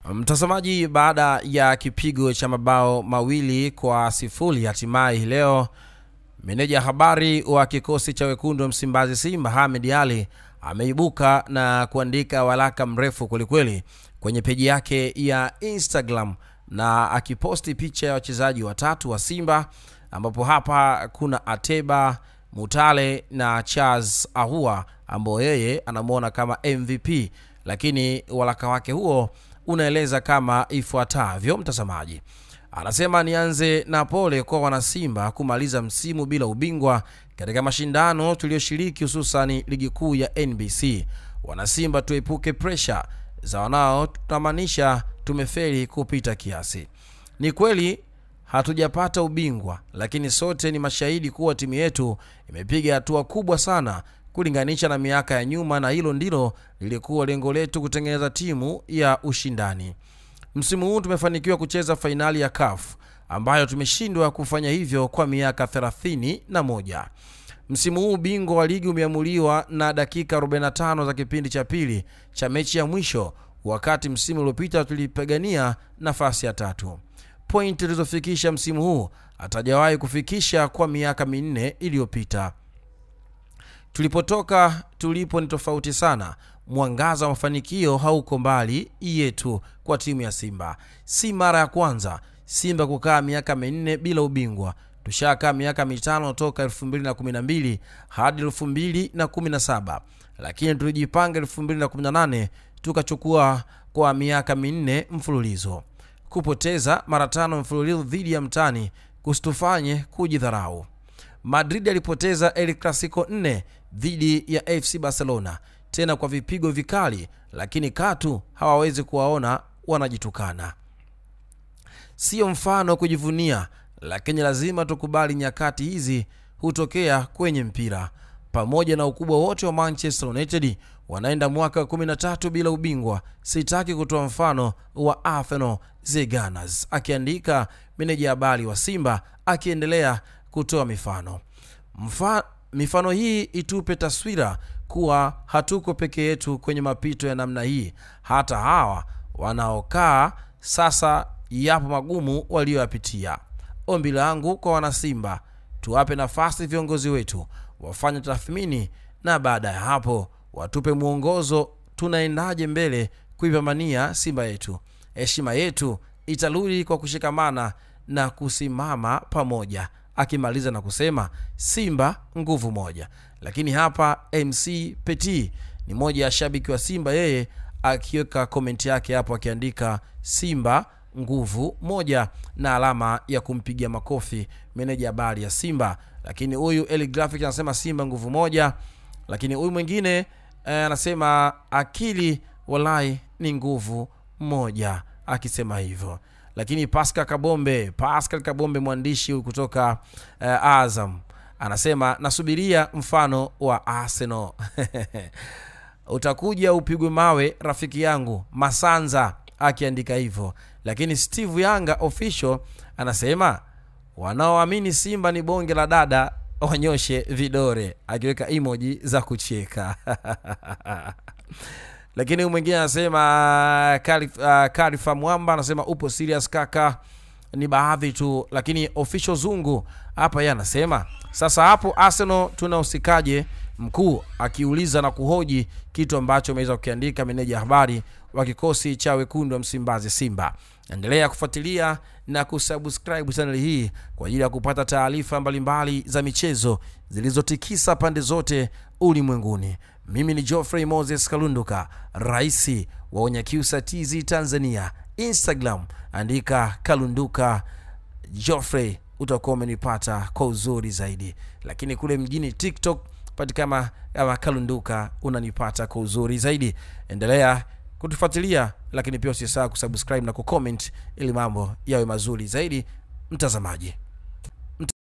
Mtazamaji, baada ya kipigo cha mabao 2-0 hatimaye leo meneja habari wa kikosi cha wekundu wa Msimbazi Simba Ahmed Ally ameibuka na kuandika waraka mrefu kwelikweli kwenye peji yake ya Instagram, na akiposti picha ya wachezaji watatu wa Simba, ambapo hapa kuna Ateba, Mutale na Charles Ahoua ambao yeye anamuona kama MVP, lakini waraka wake huo unaeleza kama ifuatavyo. Mtazamaji, anasema nianze na pole kwa wana Simba kumaliza msimu bila ubingwa katika mashindano tulioshiriki, hususan ligi kuu ya NBC. Wana Simba, tuepuke pressure za wanao tutamanisha tumefeli kupita kiasi. Ni kweli hatujapata ubingwa, lakini sote ni mashahidi kuwa timu yetu imepiga hatua kubwa sana kulinganisha na miaka ya nyuma, na hilo ndilo lilikuwa lengo letu, kutengeneza timu ya ushindani. Msimu huu tumefanikiwa kucheza fainali ya CAF ambayo tumeshindwa kufanya hivyo kwa miaka 31. Msimu huu bingwa wa ligi umeamuliwa na dakika 45 za kipindi cha pili cha mechi ya mwisho, wakati msimu uliopita tulipigania nafasi ya 3. Point tulizofikisha msimu huu hatajawahi kufikisha kwa miaka 4 iliyopita. Tulipotoka tulipo ni tofauti sana. Mwangaza wa mafanikio hauko mbali yetu kwa timu ya Simba. Si mara ya kwanza Simba kukaa miaka 4 bila ubingwa. Tushakaa miaka 5 toka 2012 hadi 2017, lakini tulijipanga 2018 tukachukua kwa miaka 4 mfululizo. Kupoteza mara 5 mfululizo dhidi ya mtani kusitufanye kujidharau. Madrid alipoteza El Clasico 4 dhidi ya FC Barcelona, tena kwa vipigo vikali, lakini katu hawawezi kuwaona wanajitukana. Sio mfano kujivunia, lakini lazima tukubali nyakati hizi hutokea kwenye mpira. Pamoja na ukubwa wote wa Manchester United, wanaenda mwaka 13 bila ubingwa. Sitaki kutoa mfano wa Arsenal the Gunners, akiandika meneja habari wa Simba, akiendelea kutoa mifano hii itupe taswira kuwa hatuko peke yetu kwenye mapito ya namna hii. Hata hawa wanaokaa sasa yapo magumu walioyapitia. Ombi langu kwa wana Simba, tuwape nafasi viongozi wetu wafanye tathmini, na baada ya hapo watupe muongozo tunaendaje mbele kuipambania Simba yetu. Heshima yetu itarudi kwa kushikamana na kusimama pamoja. Akimaliza na kusema Simba nguvu moja. Lakini hapa MC Petit ni moja ya shabiki wa Simba, yeye akiweka comment yake hapo akiandika Simba nguvu moja na alama ya kumpigia makofi meneja habari ya Simba. Lakini huyu Eli Graphic anasema Simba nguvu moja, lakini huyu mwingine anasema akili walai ni nguvu moja, akisema hivyo. Lakini Pascal Kabombe mwandishi kutoka Azam anasema nasubiria mfano wa Arsenal. Utakuja upigwe mawe rafiki yangu Masanza, akiandika hivyo. Lakini Steve Yanga official anasema wanaoamini Simba ni bonge la dada wanyoshe vidore, akiweka emoji za kucheka. Lakini mwingine anasema Karifa Mwamba anasema upo serious kaka, ni baadhi tu. Lakini official Zungu hapa yeye anasema sasa hapo Arsenal tunahusikaje mkuu, akiuliza na kuhoji kitu ambacho ameweza kukiandika meneja habari wa kikosi cha wekundu wa Msimbazi Simba. Endelea kufuatilia na kusubscribe channel hii kwa ajili ya kupata taarifa mbalimbali za michezo zilizotikisa pande zote ulimwenguni. Mimi ni Geoffrey Moses Kalunduka, raisi wa Onyakyusa TZ Tanzania. Instagram andika Kalunduka Geoffrey, utakuwa umenipata kwa uzuri zaidi. Lakini kule mjini TikTok patikana kama Kalunduka, unanipata kwa uzuri zaidi. Endelea kutufuatilia, lakini pia usisahau kusubscribe na kucomment ili mambo yawe mazuri zaidi mtazamaji.